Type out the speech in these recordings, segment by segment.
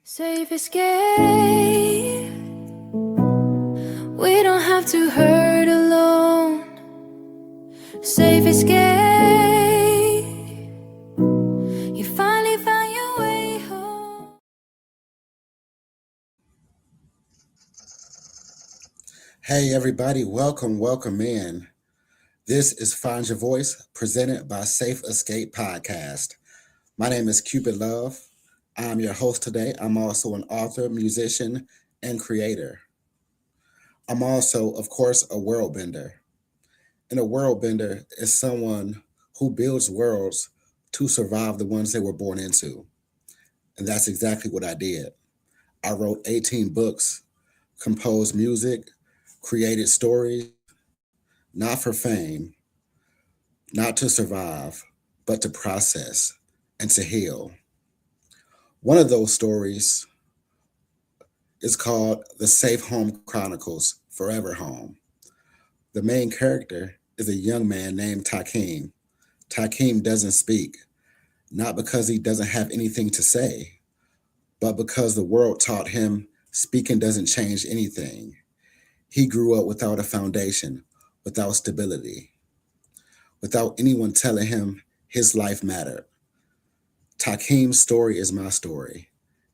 Safe escape. We don't have to hurt alone. Safe escape. You finally found your way home. Hey everybody, welcome in. This is Find Your Voice, presented by Safe Escape Podcast. My name is Cupid Love. I'm your host today. I'm also an author, musician, and creator. I'm also, of course, a world bender. And a world bender is someone who builds worlds to survive the ones they were born into. And that's exactly what I did. I wrote 18 books, composed music, created stories, not for fame, not to survive, but to process and to heal. One of those stories is called The Safe Home Chronicles Forever Home. The main character is a young man named Takeem. Takeem doesn't speak, not because he doesn't have anything to say, but because the world taught him speaking doesn't change anything. He grew up without a foundation, without stability, without anyone telling him his life mattered. Takeem's story is my story.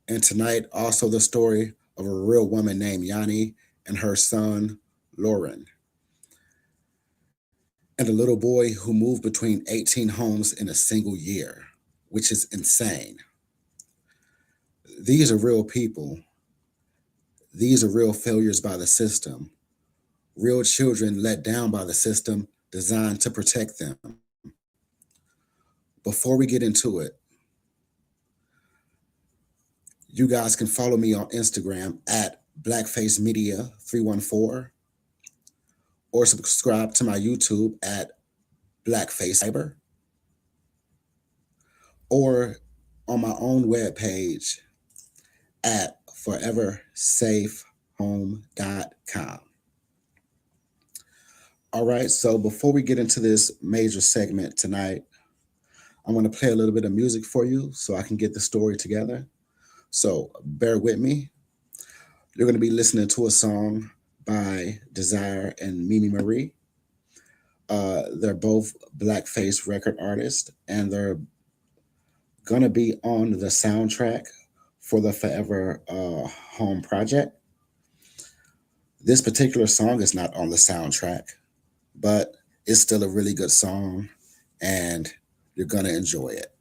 And tonight, also the story of a real woman named Yanni and her son, Lauren, and a little boy who moved between 18 homes in a single year, which is insane. These are real people. These are real failures by the system, real children let down by the system designed to protect them. Before we get into it, you guys can follow me on Instagram at blackfacemedia314 or subscribe to my YouTube at Blackface Cyber or on my own webpage at foreversafehome.com. All right, so before we get into this major segment tonight, I'm going to play a little bit of music for you so I can get the story together. So bear with me. You're going to be listening to a song by Desire and Mimi Marie. They're both Blackface record artists, and they're going to be on the soundtrack for the Forever Home project. This particular song is not on the soundtrack, but it's still a really good song, and you're going to enjoy it.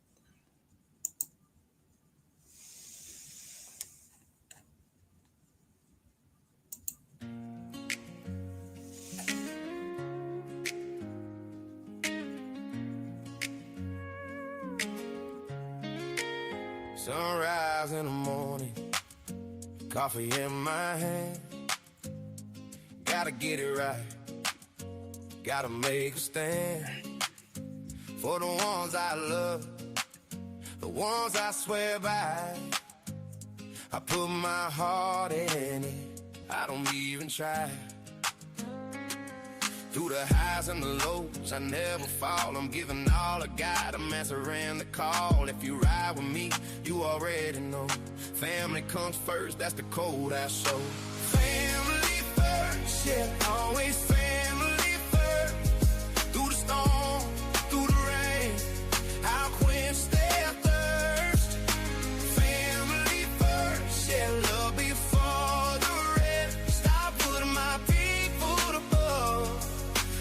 Sunrise in the morning, coffee in my hand. Gotta get it right, gotta make a stand. For the ones I love, the ones I swear by. I put my heart in it, I don't even try. Through the highs and the lows, I never fall. I'm giving all I got, I'm answering the call. If you ride with me, you already know. Family comes first, that's the code I show. Family first, yeah, always family first. Through the storm, through the rain, I'll quench their thirst. Family first, yeah, love before the rest. Stop putting my people above.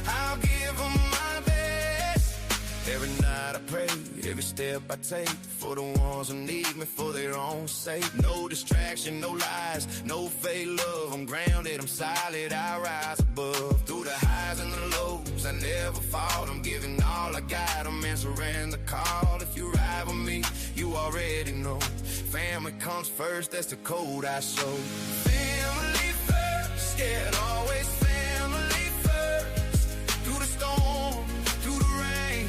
I'll give them my best. Every night I pray, every step I take, for the ones who need me for their own sake. No distraction, no lies, no fake love. I'm grounded, I'm solid, I rise above. Through the highs and the lows, I never fall. I'm giving all I got, I'm answering the call. If you ride with me, you already know. Family comes first, that's the code I show. Family first, yeah, always family first. Through the storm, through the rain,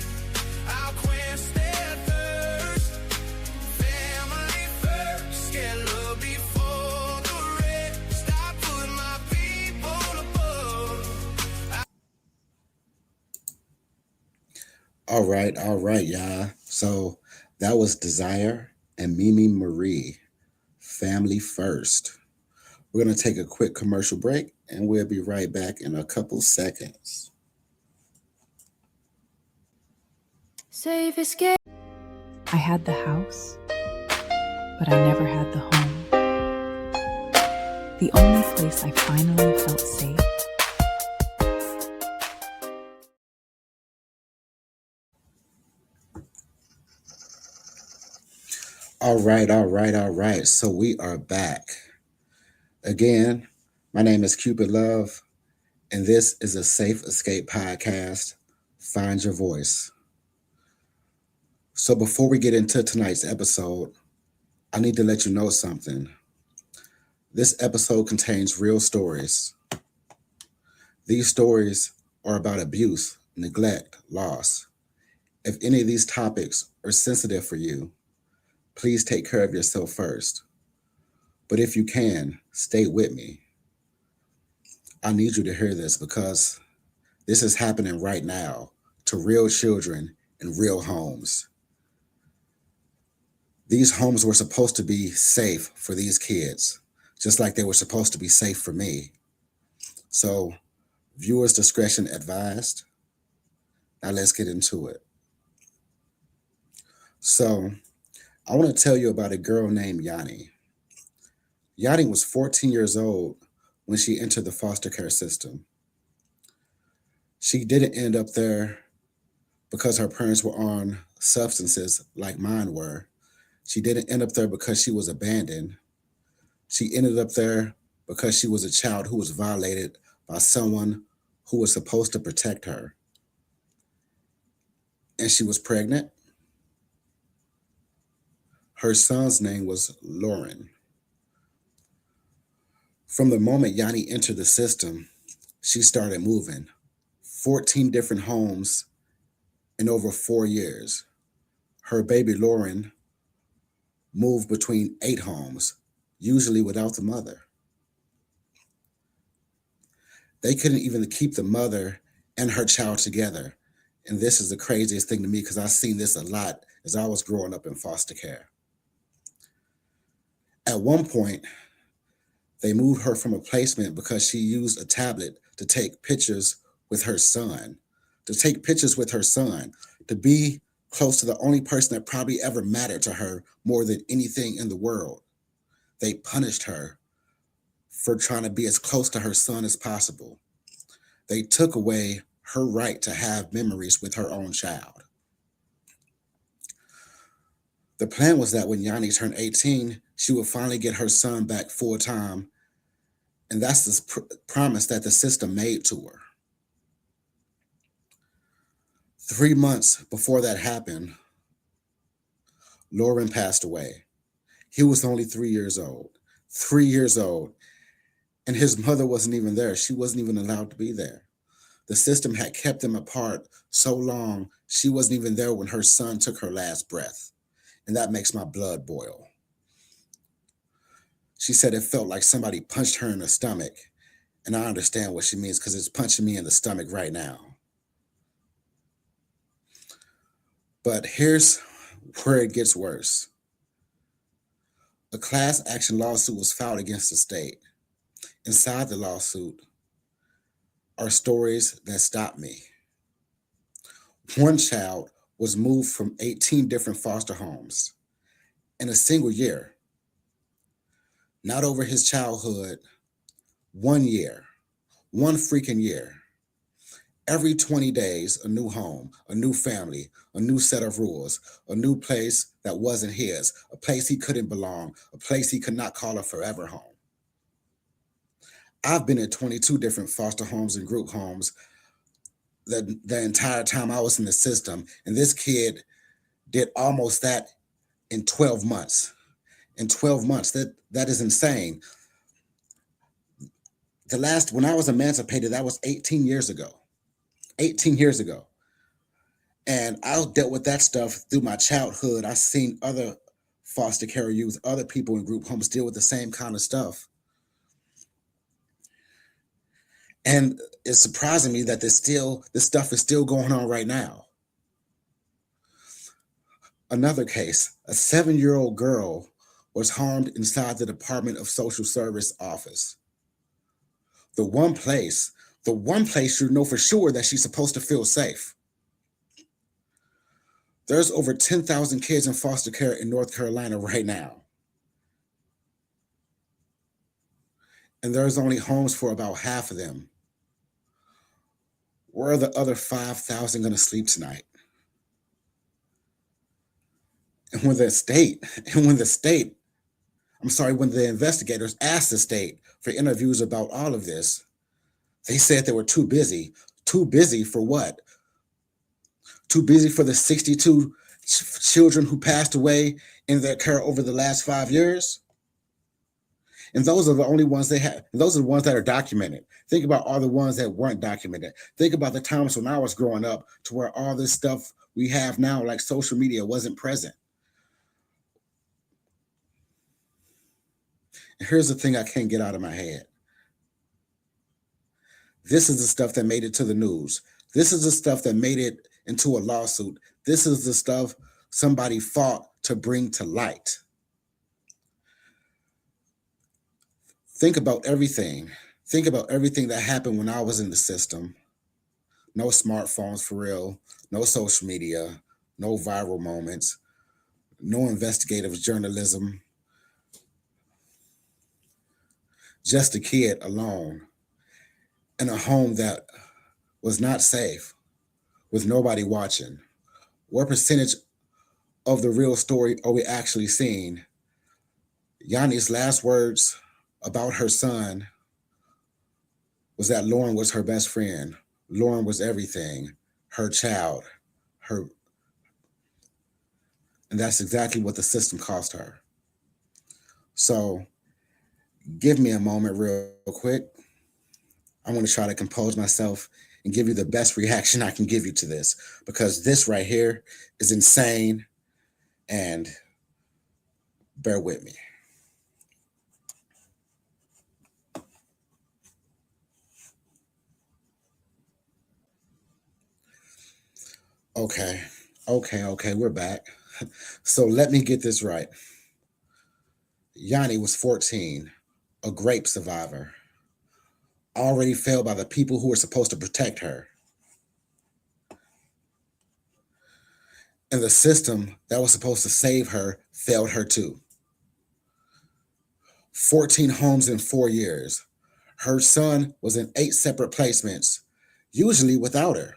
I'll quench their thirst. Family first, yeah, love before the rest. Stop putting my people above. All right, y'all. So that was Desire and Mimi Marie, family first. We're going to take a quick commercial break and we'll be right back in a couple seconds. Safe escape. I had the house, but I never had the home. The only place I finally felt safe. All right. So we are back. Again, my name is Cupid Love, and this is a Safe Escape podcast. Find your voice. So before we get into tonight's episode, I need to let you know something. This episode contains real stories. These stories are about abuse, neglect, loss. If any of these topics are sensitive for you, please take care of yourself first. But if you can, stay with me. I need you to hear this because this is happening right now to real children in real homes. These homes were supposed to be safe for these kids, just like they were supposed to be safe for me. So, viewers' discretion advised. Now let's get into it. So, I want to tell you about a girl named Yanni. Yanni was 14 years old when she entered the foster care system. She didn't end up there because her parents were on substances like mine were. She didn't end up there because she was abandoned. She ended up there because she was a child who was violated by someone who was supposed to protect her. And she was pregnant. Her son's name was Lauren. From the moment Yanni entered the system, she started moving. 14 different homes in over 4 years. Her baby Lauren moved between 8 homes, usually without the mother. They couldn't even keep the mother and her child together. And this is the craziest thing to me because I've seen this a lot as I was growing up in foster care. At one point, they moved her from a placement because she used a tablet to take pictures with her son, to be close to the only person that probably ever mattered to her more than anything in the world. They punished her for trying to be as close to her son as possible. They took away her right to have memories with her own child. The plan was that when Yanni turned 18, she would finally get her son back full time. And that's the promise that the system made to her. 3 months before that happened, Lauren passed away. He was only 3 years old. 3 years old. And his mother wasn't even there. She wasn't even allowed to be there. The system had kept them apart so long, she wasn't even there when her son took her last breath. And that makes my blood boil. She said it felt like somebody punched her in the stomach. And I understand what she means because it's punching me in the stomach right now. But here's where it gets worse. A class action lawsuit was filed against the state. Inside the lawsuit are stories that stop me. One child was moved from 18 different foster homes in a single year. Not over his childhood, 1 year, one freaking year. Every 20 days, a new home, a new family, a new set of rules, a new place that wasn't his, a place he couldn't belong, a place he could not call a forever home. I've been in 22 different foster homes and group homes the entire time I was in the system, and this kid did almost that in 12 months. In 12 months, that is insane. When I was emancipated, that was 18 years ago. 18 years ago. And I dealt with that stuff through my childhood. I've seen other foster care youth, other people in group homes deal with the same kind of stuff. And it's surprising me that this stuff is still going on right now. Another case, a 7-year-old girl was harmed inside the Department of Social Service office. The one place you know for sure that she's supposed to feel safe. There's over 10,000 kids in foster care in North Carolina right now. And there's only homes for about half of them. Where are the other 5,000 going to sleep tonight? And when the investigators asked the state for interviews about all of this, they said they were too busy. Too busy for what? Too busy for the 62 children who passed away in their care over the last 5 years? And those are the only ones they have. Those are the ones that are documented. Think about all the ones that weren't documented. Think about the times when I was growing up to where all this stuff we have now, like social media, wasn't present. And here's the thing I can't get out of my head. This is the stuff that made it to the news. This is the stuff that made it into a lawsuit. This is the stuff somebody fought to bring to light. Think about everything. Think about everything that happened when I was in the system. No smartphones for real, no social media, no viral moments, no investigative journalism. Just a kid alone in a home that was not safe with nobody watching. What percentage of the real story are we actually seeing? Yanni's last words about her son was that Lauren was her best friend. Lauren was everything, her child, and that's exactly what the system cost her. So give me a moment real quick. I'm going to try to compose myself and give you the best reaction I can give you to this, because this right here is insane, and bear with me. Okay, we're back. So let me get this right. Yanni was 14, a grape survivor, already failed by the people who were supposed to protect her. And the system that was supposed to save her failed her too. 14 homes in 4 years. Her son was in 8 separate placements, usually without her.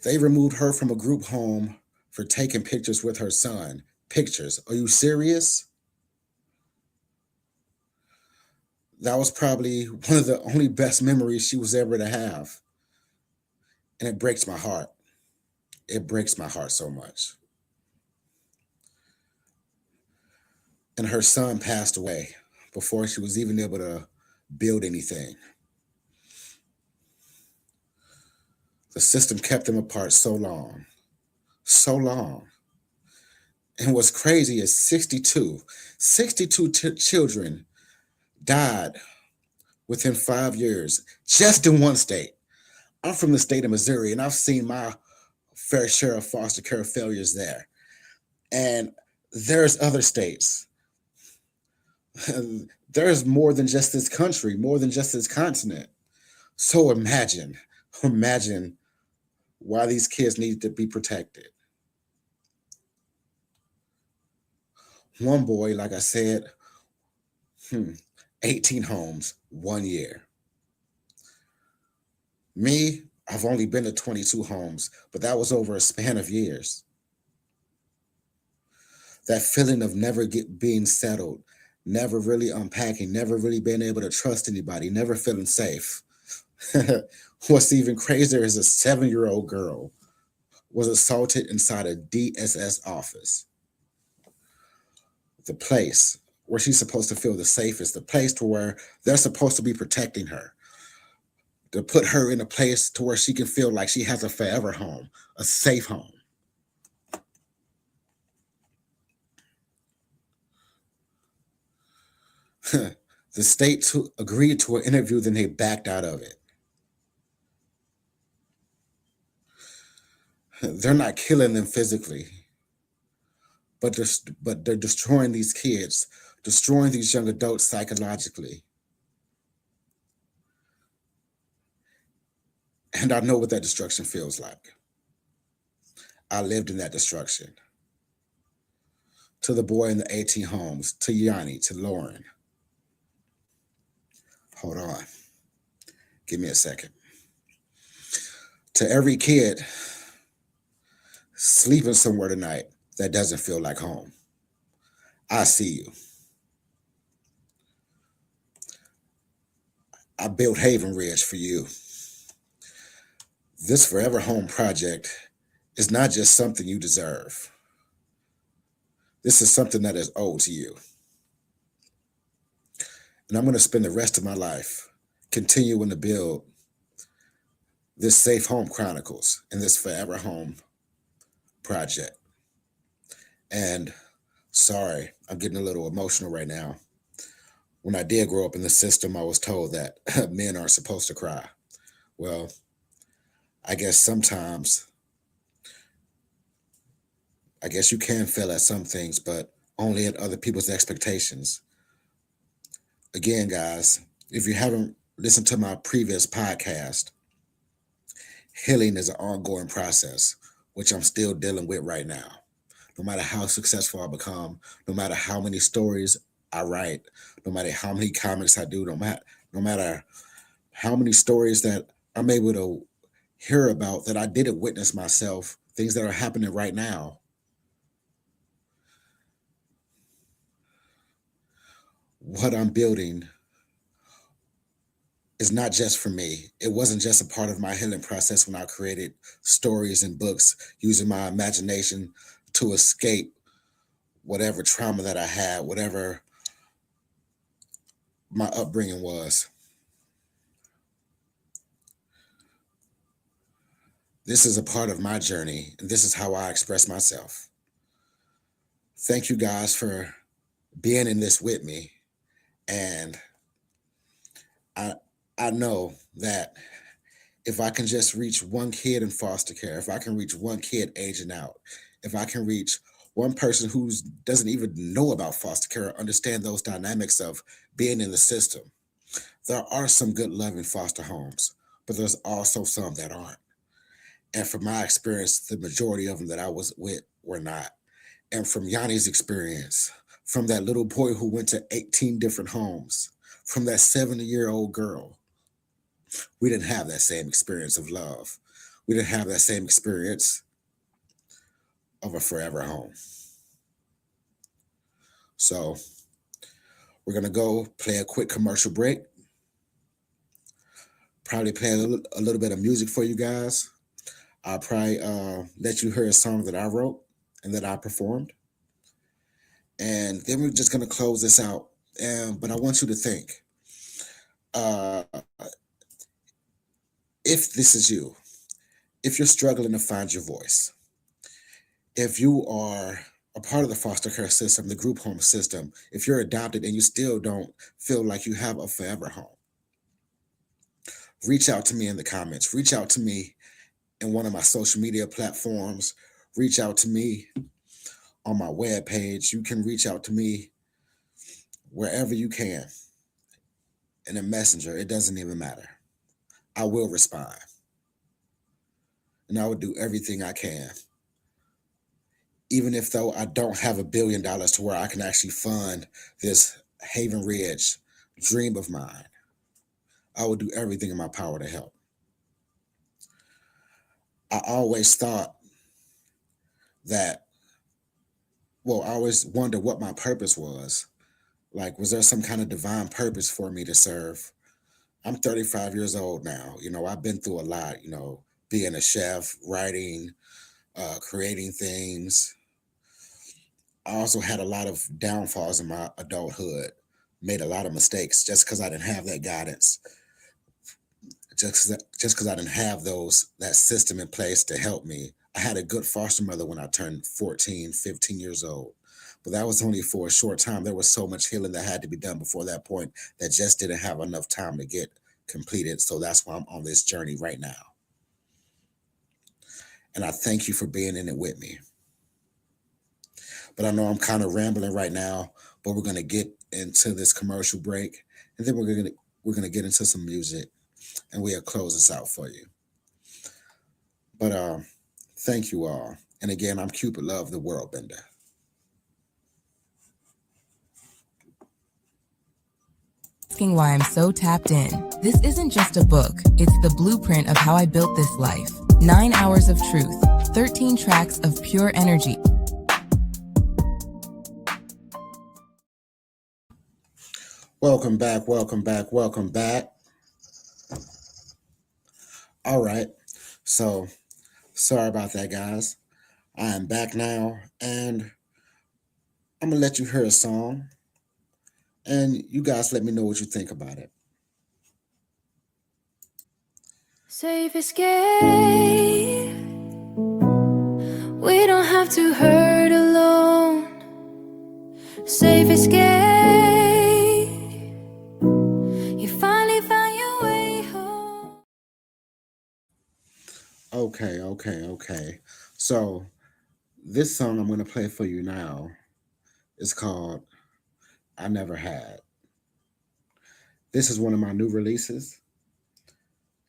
They removed her from a group home for taking pictures with her son. Pictures? Are you serious? That was probably one of the only best memories she was ever to have. And it breaks my heart. It breaks my heart so much. And her son passed away before she was even able to build anything. The system kept them apart so long. And what's crazy is 62 children died within 5 years, just in one state. I'm from the state of Missouri, and I've seen my fair share of foster care failures there. And there's other states. There's more than just this country, more than just this continent. So imagine why these kids need to be protected. One boy, like I said, 18 homes, 1 year. Me, I've only been to 22 homes, but that was over a span of years. That feeling of never being settled, never really unpacking, never really being able to trust anybody, never feeling safe. What's even crazier is a 7-year-old girl was assaulted inside a DSS office. The place where she's supposed to feel the safest, the place to where they're supposed to be protecting her, to put her in a place to where she can feel like she has a forever home, a safe home. The state agreed to an interview, then they backed out of it. They're not killing them physically. but they're destroying these kids, destroying these young adults psychologically. And I know what that destruction feels like. I lived in that destruction. To the boy in the 18 homes, to Yanni, to Lauren. Hold on. Give me a second. To every kid sleeping somewhere tonight that doesn't feel like home, I see you. I built Haven Ridge for you. This Forever Home project is not just something you deserve. This is something that is owed to you. And I'm going to spend the rest of my life continuing to build this Safe Home Chronicles and this Forever Home project. And sorry, I'm getting a little emotional right now. When I did grow up in the system, I was told that men aren't supposed to cry. Well, I guess sometimes, you can fail at some things, but only at other people's expectations. Again, guys, if you haven't listened to my previous podcast, healing is an ongoing process, which I'm still dealing with right now. No matter how successful I become, no matter how many stories I write, no matter how many comics I do, no matter how many stories that I'm able to hear about that I didn't witness myself, things that are happening right now. What I'm building is not just for me. It wasn't just a part of my healing process when I created stories and books using my imagination to escape whatever trauma that I had, whatever my upbringing was. This is a part of my journey, and this is how I express myself. Thank you guys for being in this with me. And I know that if I can just reach one kid in foster care, if I can reach one kid aging out, if I can reach one person who doesn't even know about foster care or understand those dynamics of being in the system, there are some good loving foster homes, but there's also some that aren't. And from my experience, the majority of them that I was with were not. And from Yanni's experience, from that little boy who went to 18 different homes, from that 70-year-old girl, we didn't have that same experience of love. We didn't have that same experience of a forever home. So we're going to go play a quick commercial break. Probably play a little bit of music for you guys. I'll probably let you hear a song that I wrote and that I performed. And then we're just going to close this out. But I want you to think, if this is you, if you're struggling to find your voice, if you are a part of the foster care system, the group home system, if you're adopted and you still don't feel like you have a forever home, reach out to me in the comments. Reach out to me in one of my social media platforms. Reach out to me on my webpage. You can reach out to me wherever you can. In a messenger, it doesn't even matter. I will respond. And I will do everything I can. Even if though I don't have $1 billion to where I can actually fund this Haven Ridge dream of mine, I will do everything in my power to help. I always thought that, I always wondered what my purpose was. Like, was there some kind of divine purpose for me to serve? I'm 35 years old now. I've been through a lot, being a chef, writing, creating things. I also had a lot of downfalls in my adulthood, made a lot of mistakes just because I didn't have that guidance, just because I didn't have that system in place to help me. I had a good foster mother when I turned 14, 15 years old, but that was only for a short time. There was so much healing that had to be done before that point that just didn't have enough time to get completed. So that's why I'm on this journey right now. And I thank you for being in it with me. but I know I'm kind of rambling right now. But we're gonna get into this commercial break, and then we're gonna get into some music, and we'll close this out for you. But thank you all, and again, I'm Cupid Love, the World Bender. Asking why I'm so tapped in. This isn't just a book, it's the blueprint of how I built this life. 9 hours of truth, 13 tracks of pure energy. Welcome back, welcome back, welcome back. All right, so sorry about that, guys. I am back now, and I'm gonna let you hear a song, and you guys let me know what you think about it. Safe escape. We don't have to hurt alone. Safe escape. You finally found your way home. Okay. So this song I'm going to play for you now is called I Never Had. This is one of my new releases.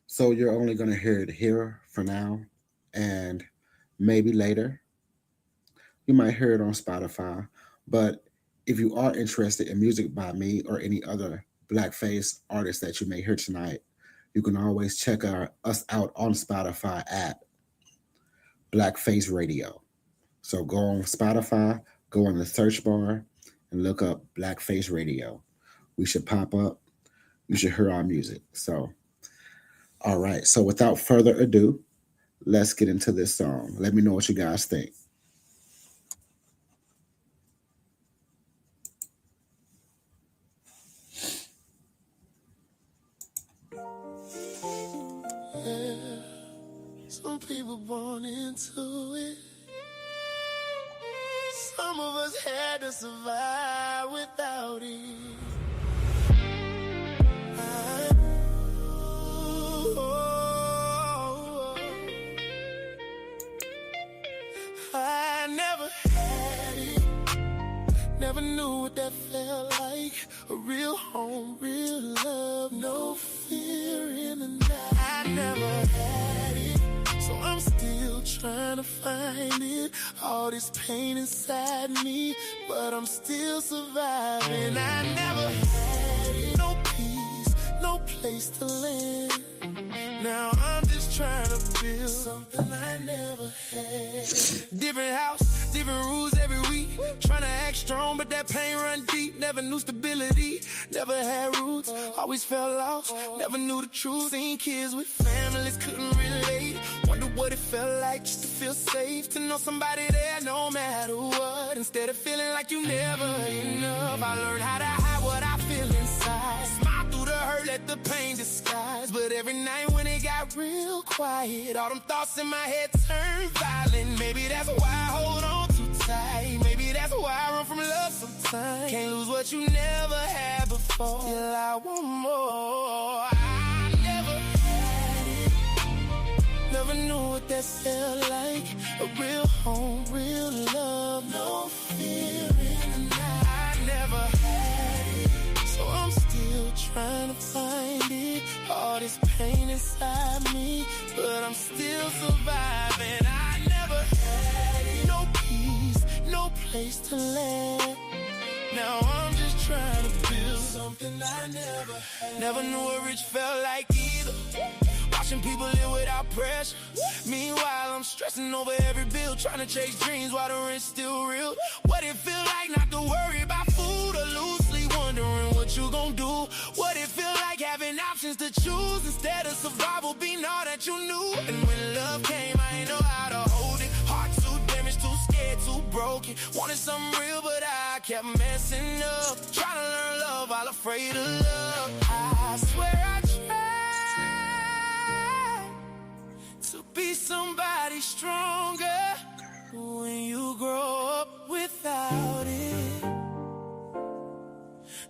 So you're only going to hear it here for now, and maybe later. You might hear it on Spotify, but if you are interested in music by me or any other Blackface artists that you may hear tonight, you can always check us out on Spotify at Blackface Radio. So go on Spotify, go in the search bar, and look up Blackface Radio. We should pop up. You should hear our music. So, all right. So without further ado, let's get into this song. Let me know what you guys think. Some people born into it. Some of us had to survive without it. I never had it. Never knew what that felt like. A real home, real love, no fear in the night. I never had it, so I'm still trying to find it. All this pain inside me, but I'm still surviving. I never had it. No peace, no place to land. Now I'm just trying to build something I never had. Different house, different rules every week. Trying to act strong, but that pain run deep. Never knew stability, never had roots. Always felt lost, never knew the truth. Seen kids with families, couldn't relate. Wonder what it felt like just to feel safe. To know somebody there no matter what. Instead of feeling like you never enough, I learned how to hide what I feel inside. Smile through the hurt, let the pain disguise. But every night when it got real quiet, all them thoughts in my head turn violent. Maybe that's why I hold on too tight. Maybe that's why I run from love sometimes. Can't lose what you never had before. Till I want more. I never had it. Never knew what that felt like. A real home, real love, no fear in the night. I never had it, so I'm still trying to find it. All this pain inside me, but I'm still surviving. I never had it. No peace, no place to land. Now I'm just trying to build something I never had. Never knew what rich felt like either. Watching people live without pressure. Meanwhile, I'm stressing over every bill, trying to chase dreams while the rent's still real. What it feel like not to worry about food or loosely wondering what you gon' do. What it feel like having options to choose instead of survival being all that you knew. And when love came, I ain't know how to hold it. Heart too damaged, too scared, too broken. Wanted something real, but I kept messing up. Trying to learn love while afraid of love. I swear I to be somebody stronger when you grow up without it.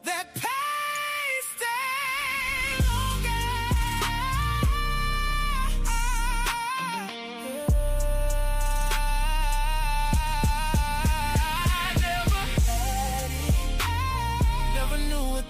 That pain stay longer. I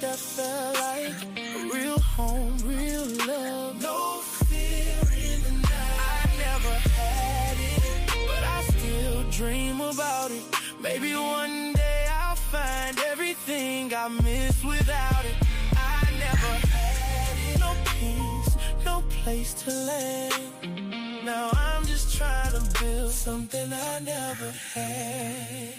that felt like a real home, real love. No fear in the night. I never had it, but I still dream about it. Maybe one day I'll find everything I miss without it. I never had it. No peace, no place to land. Now I'm just trying to build something I never had.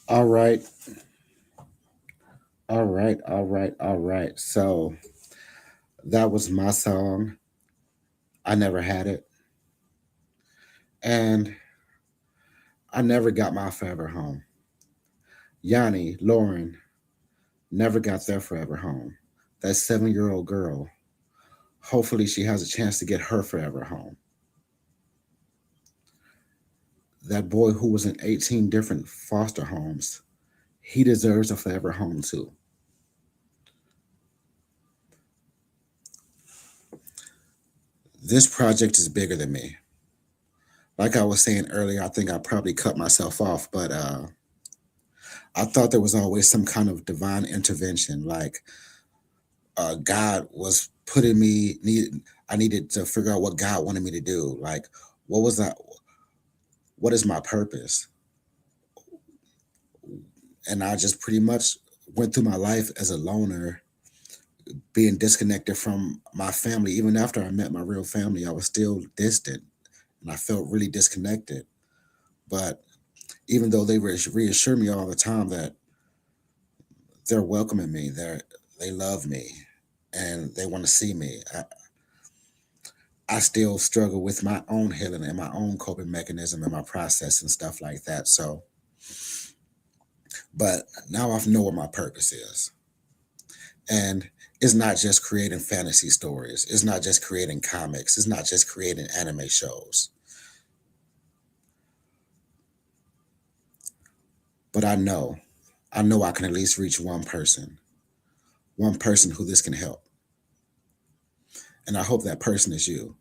All right. So that was my song. I never had it. And I never got my forever home. Yanni, Lauren, never got their forever home. That 7-year-old girl, hopefully she has a chance to get her forever home. That boy who was in 18 different foster homes, he deserves a forever home too. This project is bigger than me. Like I was saying earlier, I think I probably cut myself off, but I thought there was always some kind of divine intervention, like God was putting me, I needed to figure out what God wanted me to do. Like, what was that? What is my purpose? And I just pretty much went through my life as a loner, being disconnected from my family. Even after I met my real family, I was still distant and I felt really disconnected. But even though they reassure me all the time that they're welcoming me, they love me and they want to see me, I still struggle with my own healing and my own coping mechanism and my process and stuff like that. So, but now I know what my purpose is. And it's not just creating fantasy stories. It's not just creating comics. It's not just creating anime shows. But I know I can at least reach one person who this can help. And I hope that person is you.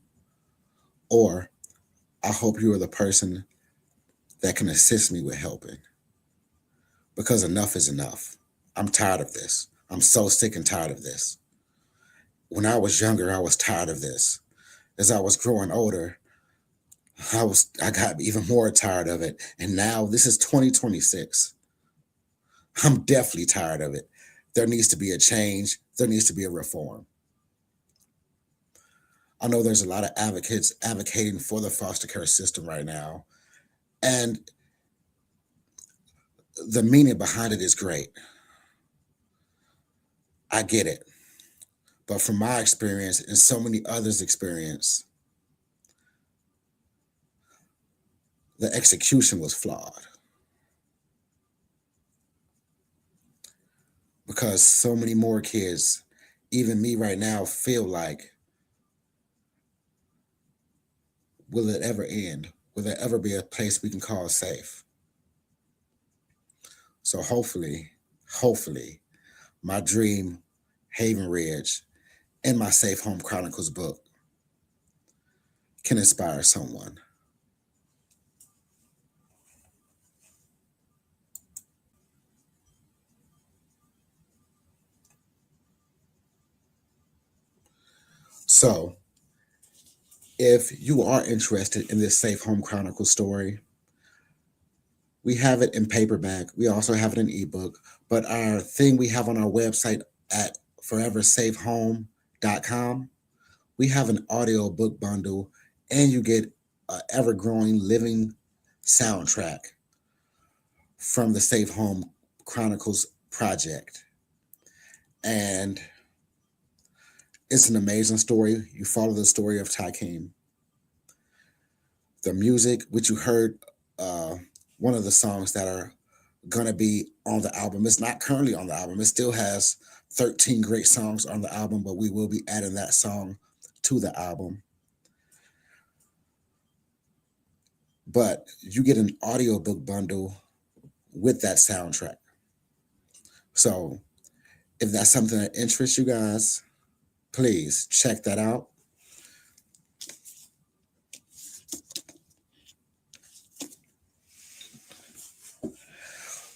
Or I hope you are the person that can assist me with helping. Because enough is enough. I'm tired of this. I'm so sick and tired of this. When I was younger, I was tired of this. As I was growing older, I got even more tired of it. And now this is 2026. I'm definitely tired of it. There needs to be a change. There needs to be a reform. I know there's a lot of advocates advocating for the foster care system right now. And the meaning behind it is great. I get it. But from my experience and so many others' experience, the execution was flawed. Because so many more kids, even me right now, feel like, will it ever end? Will there ever be a place we can call safe? So hopefully, my dream, Haven Ridge, and my Safe Home Chronicles book can inspire someone. So, if you are interested in this Safe Home Chronicles story, we have it in paperback. We also have it in ebook. But our thing we have on our website at foreversafehome.com, we have an audio book bundle, and you get an ever-growing living soundtrack from the Safe Home Chronicles project. And it's an amazing story. You follow the story of Takeem. The music, which you heard, one of the songs that are going to be on the album. It's not currently on the album. It still has 13 great songs on the album, but we will be adding that song to the album. But you get an audiobook bundle with that soundtrack. So if that's something that interests you guys, please check that out.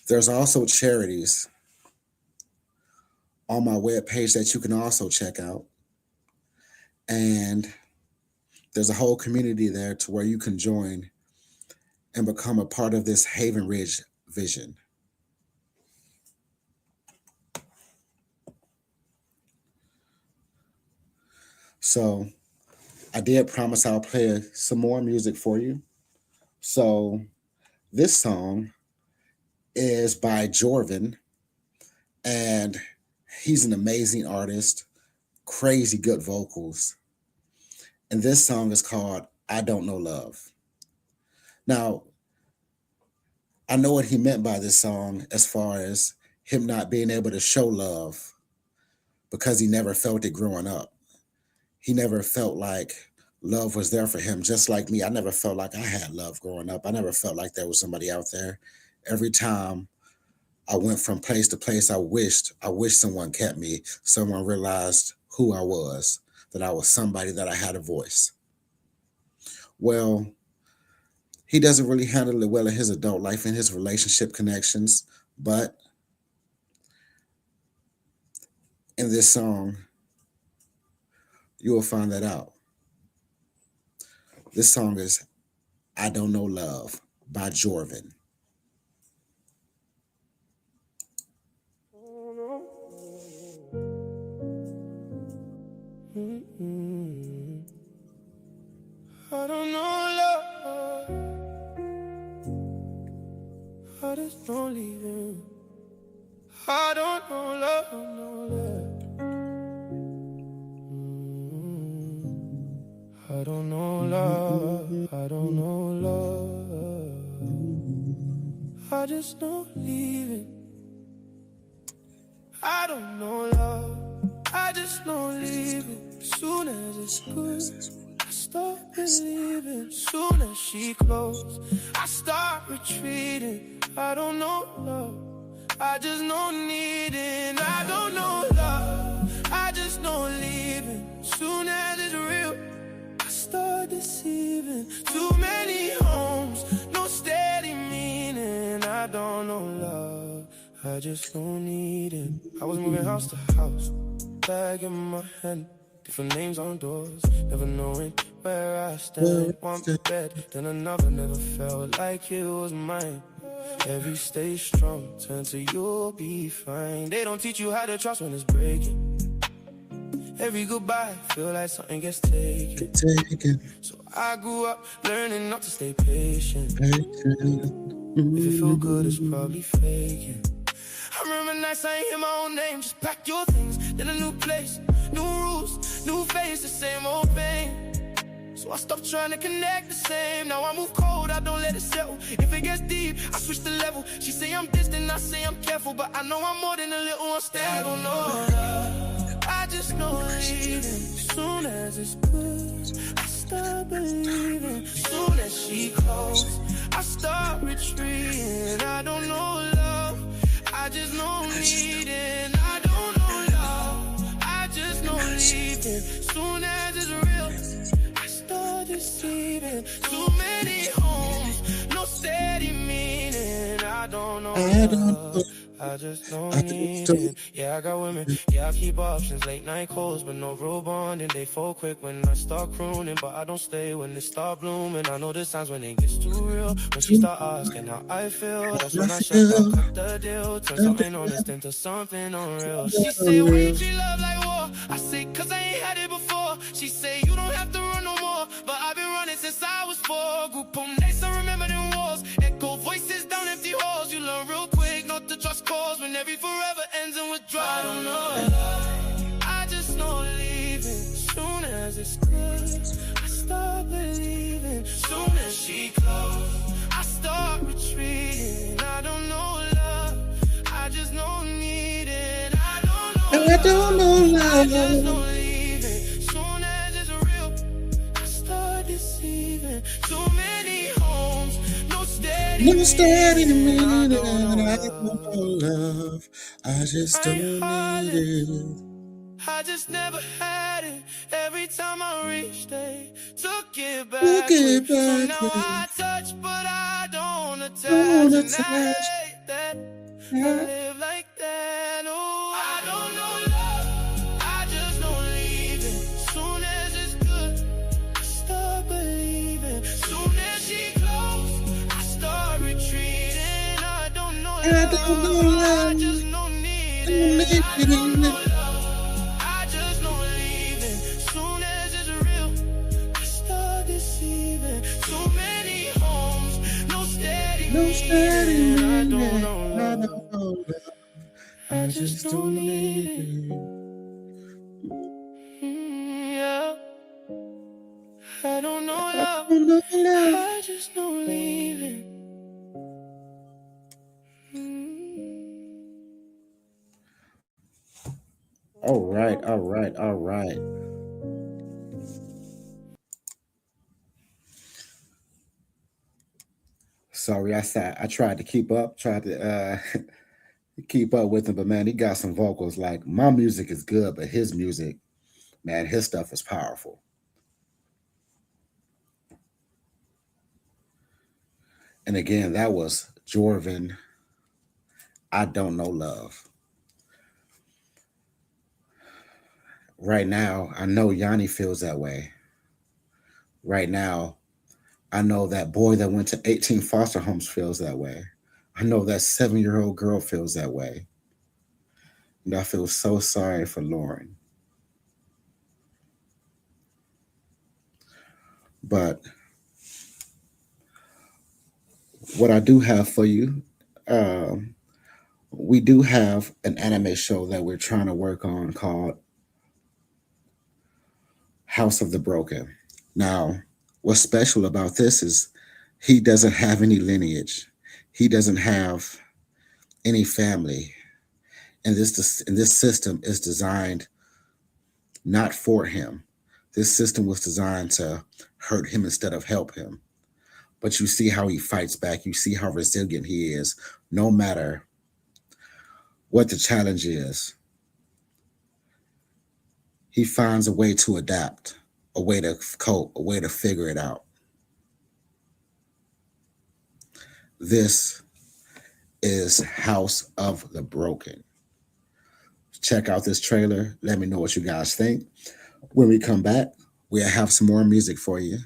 There's also charities on my webpage that you can also check out. And there's a whole community there to where you can join and become a part of this Haven Ridge vision. So I did promise I'll play some more music for you. So this song is by Jorvin, and he's an amazing artist, crazy good vocals. And this song is called I Don't Know Love. Now, I know what he meant by this song as far as him not being able to show love because he never felt it growing up. He never felt like love was there for him, just like me. I never felt like I had love growing up. I never felt like there was somebody out there. Every time I went from place to place, I wished someone kept me, someone realized who I was, that I was somebody, that I had a voice. Well, he doesn't really handle it well in his adult life and his relationship connections, but in this song, you will find that out. This song is I Don't Know Love by Jorvin. I don't know love. I just don't leave him. I don't know love, no love. I don't know love. I don't know love. I just don't leave him. I don't know love. I just don't leave him. Soon as it's good, I start believing. Soon as she close, I start retreating. I don't know love. I just don't need it. I don't know love. I just don't leave it. Soon as it's real, I start deceiving. Too many homes, no steady meaning. I don't know love. I just don't need it. I was moving house to house, bag in my hand, different names on doors, never knowing where I stand. One bed, then another, never felt like it was mine. Every stay strong, turn to you'll be fine. They don't teach you how to trust when it's breaking. Every goodbye, feel like something gets taken. So I grew up learning not to stay patient. If it feel good, it's probably faking. I remember nights I ain't hear my own name. Just pack your things, then a new place, new rules, new face, the same old pain. So I stopped trying to connect the same. Now I move cold, I don't let it settle. If it gets deep, I switch the level. She say I'm distant, I say I'm careful, but I know I'm more than a little unstable. I don't know love. I just know leaving. Soon as it's good, I start believing. Soon as she close, I start retreating. I don't know love. I just know needing. I don't know love. I just know leaving. Soon as it's real, I start deceiving. Too many homes, no steady meaning. I don't know love. I just don't need it. Yeah, I got women, yeah, I keep options. Late night calls, but no real bonding. They fall quick when I start crooning, but I don't stay when they start blooming. I know there's times when it gets too real. When she start asking how I feel, that's when I shut up, cut the deal. Turn something honest into something unreal. She say, why you treat love like war? I say, cause I ain't had it before. She say, you don't have to run no more, but I've been running since I was 4. Group home nights, I remember them walls. Echo voices down empty halls. You learn real quick not to trust calls when every forever ends in withdrawal. I don't know love. I just know leaving. Soon as it's good, I start believing. Soon as she close, I start retreating. I don't know love. I just know needing. I don't know love. I don't know love. I just know leaving. Soon as it's real, I start deceiving. Too many homes, no steady No steady meaning, I don't know I don't know love. I just don't need it. I just never had it. Every time I reached, they took it Look back. it So back, now I touch, but I don't don't attach. And I attach. hate that I live like that. Oh, I don't know love. I just know leaving. Soon as it's good, I start believing. Soon as she close, I start retreating. I don't know love. I don't know I love. just know need Don't it. I need don't know it. love. I just know leaving. Soon as it's real, I start deceiving. So many homes, no steady No steady meaning. I meaning, don't know I love. don't know love. I just don't need it. Yeah. I don't know love. Don't know love. I just know leaving. All right, all right, all right. Sorry, I tried to keep up, tried to keep up with him, but man, he got some vocals. Like my music is good, but his music, man, his stuff is powerful. And again, that was Jorvin. I don't know love. Right now, I know Yanni feels that way. Right now, I know that boy that went to 18 foster homes feels that way. I know that 7-year-old girl feels that way. And I feel so sorry for Lauren. But what I do have for you, we do have an anime show that we're trying to work on called House of the Broken. Now, what's special about this is he doesn't have any lineage. He doesn't have any family. And this system is designed not for him. This system was designed to hurt him instead of help him. But you see how he fights back. You see how resilient he is, no matter what the challenge is. He finds a way to adapt, a way to cope, a way to figure it out. This is House of the Broken. Check out this trailer. Let me know what you guys think. When we come back, we'll have some more music for you.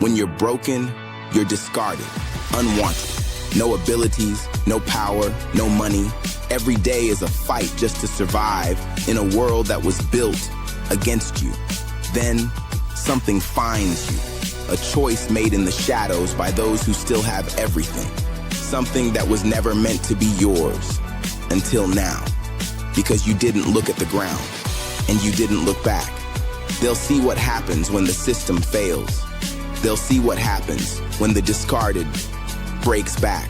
When you're broken, you're discarded, unwanted. No abilities, no power, no money. Every day is a fight just to survive in a world that was built against you. Then something finds you, a choice made in the shadows by those who still have everything. Something that was never meant to be yours until now, because you didn't look at the ground and you didn't look back. They'll see what happens when the system fails. They'll see what happens when the discarded breaks back.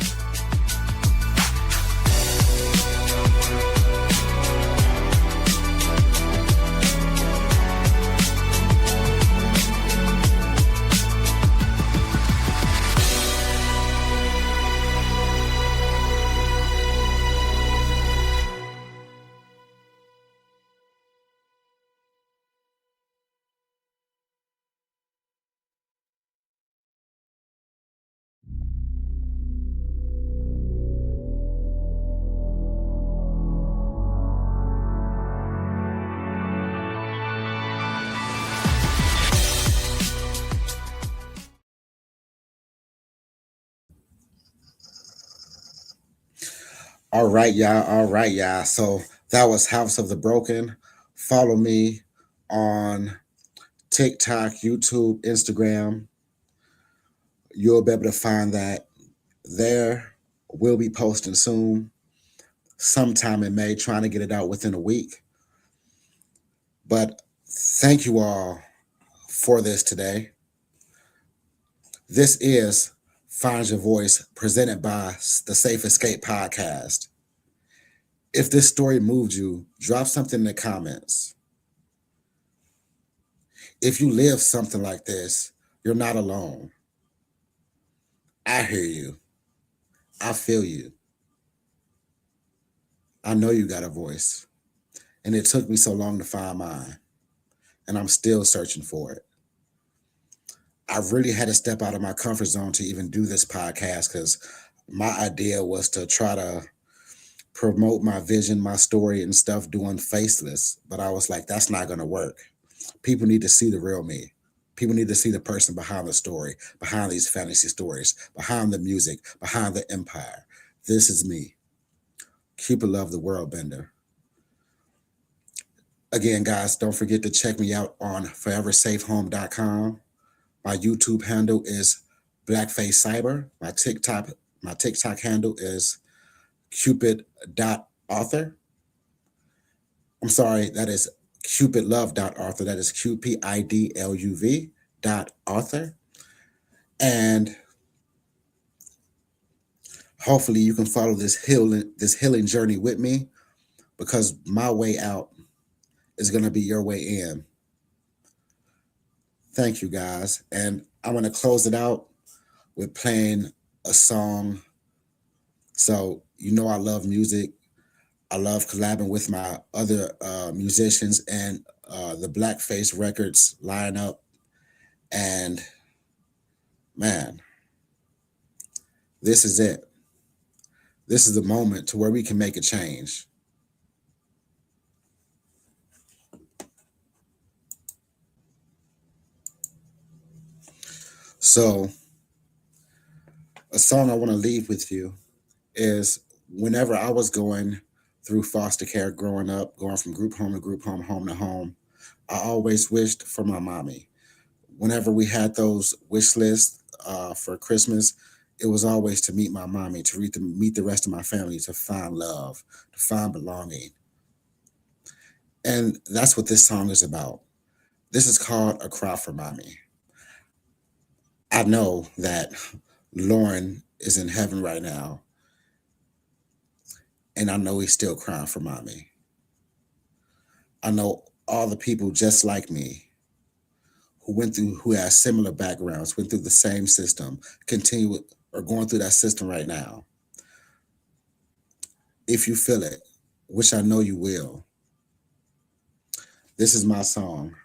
All right, y'all. All right, y'all. So that was House of the Broken. Follow me on TikTok, YouTube, Instagram. You'll be able to find that there. We'll be posting soon, sometime in May, trying to get it out within a week. But thank you all for this today. This is Find Your Voice, presented by the Safe Escape Podcast. If this story moved you, drop something in the comments. If you live something like this, you're not alone. I hear you. I feel you. I know you got a voice. And it took me so long to find mine. And I'm still searching for it. I really had to step out of my comfort zone to even do this podcast, because my idea was to try to promote my vision, my story and stuff doing faceless. But I was like, that's not going to work. People need to see the real me. People need to see the person behind the story, behind these fantasy stories, behind the music, behind the empire. This is me. Cupid Love, the World Bender. Again, guys, don't forget to check me out on foreversafehome.com. My YouTube handle is Blackface Cyber. My TikTok handle is cupid.author. I'm sorry, that is cupidlove.author. That is QPIDLUV.author. And hopefully you can follow this healing journey with me, because my way out is going to be your way in. Thank you, guys. And I'm going to close it out with playing a song. So, you know, I love music. I love collabing with my other musicians and the Blackface Records lineup. And man, this is it. This is the moment to where we can make a change. So, a song I want to leave with you is, whenever I was going through foster care growing up, going from group home to group home, home to home, I always wished for my mommy. Whenever we had those wish lists for Christmas, it was always to meet my mommy, to meet the rest of my family, to find love, to find belonging. And that's what this song is about. This is called A Cry for Mommy. I know that Lauren is in heaven right now, and I know he's still crying for mommy. I know all the people just like me who have similar backgrounds, went through the same system, or going through that system right now. If you feel it, which I know you will, this is my song,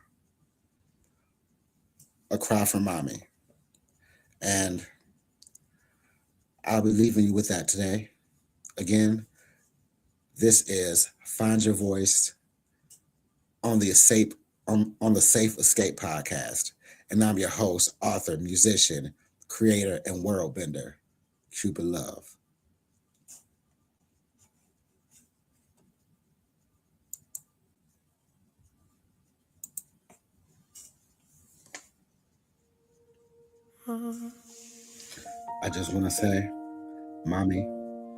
A Cry for Mommy. And I'll be leaving you with that today. Again, this is Find Your Voice on the Safe Escape Podcast. And I'm your host, author, musician, creator, and world bender, Cupid Love. I just want to say, Mommy,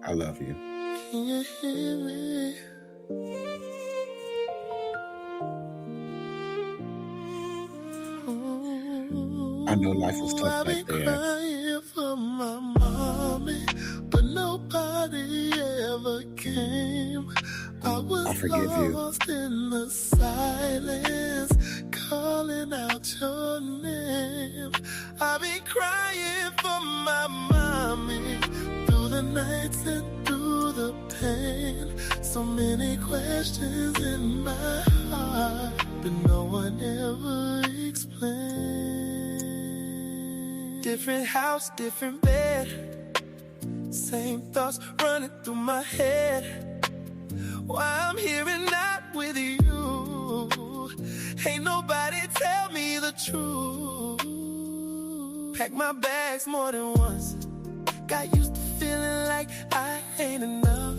I love you. Can you hear me? I know life was tough back there. Crying for my mommy, but nobody ever came. I forgive you. Lost in the silence, calling out your name. I've been crying for my mommy through the nights and through the pain. So many questions in my heart, but no one ever explained. Different house, different bed, same thoughts running through my head. Why I'm here and not with you? Ain't nobody tell me the truth. Pack my bags more than once. Got used to feeling like I ain't enough.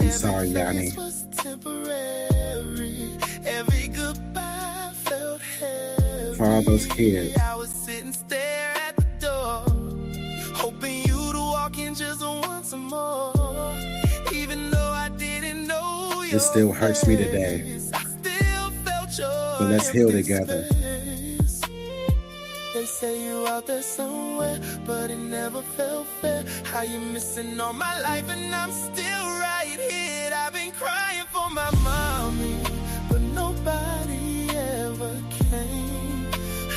I'm sorry, Yanni. Was temporary. Every goodbye felt heavy. For all those kids. I was sitting stare at the door, hoping you to walk in just once more. Even though I didn't know you. This still hurts me today. Still felt your So let's heal together. They say you out there somewhere, but it never felt fair. How you missing all my life and I'm still right here. I've been crying for my mommy, but nobody ever came.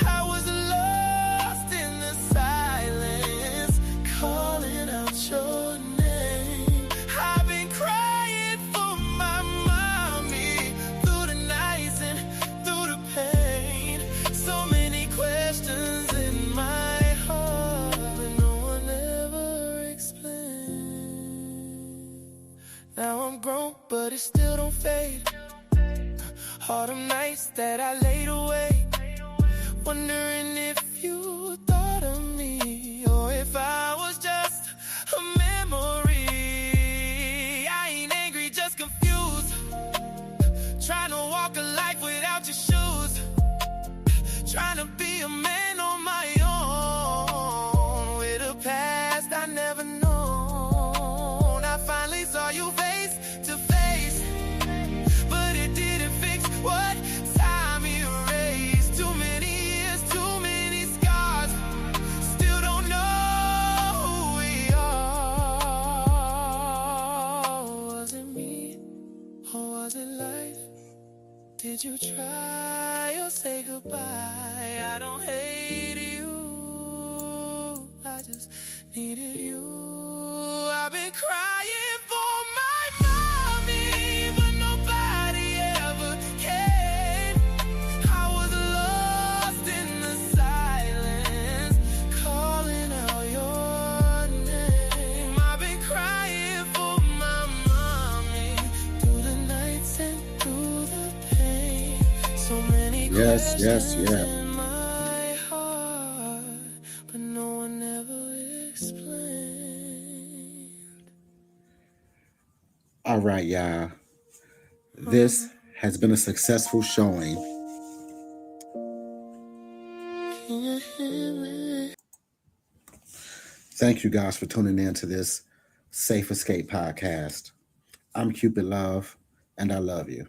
I was lost in the silence, calling out your name. I've been crying for my mommy through the nights and through the pain. So many questions in my heart, but no one ever explained. Now I'm grown, but it still don't fade. All them nights that I laid awake, wondering if you thought of me, or if I was just a memory. I ain't angry, just confused, trying to walk a life without your shoes, trying to be a man on my own, with a past I never known. I finally saw you face to face, but it didn't fix what time erased. Too many years, too many scars, still don't know who we are. Was it me, or was it life? Did you try or say goodbye? I don't hate you, I just needed you. I've been crying for my mommy, but nobody ever came. I was lost in the silence, calling out your name. I've been crying for my mommy through the nights and through the pain. So many Yes, questions yes. in my heart, but no one ever explained. All right, y'all. This has been a successful showing. Can you hear me? Thank you guys for tuning in to this Safe Escape podcast. I'm Cupid Love, and I love you.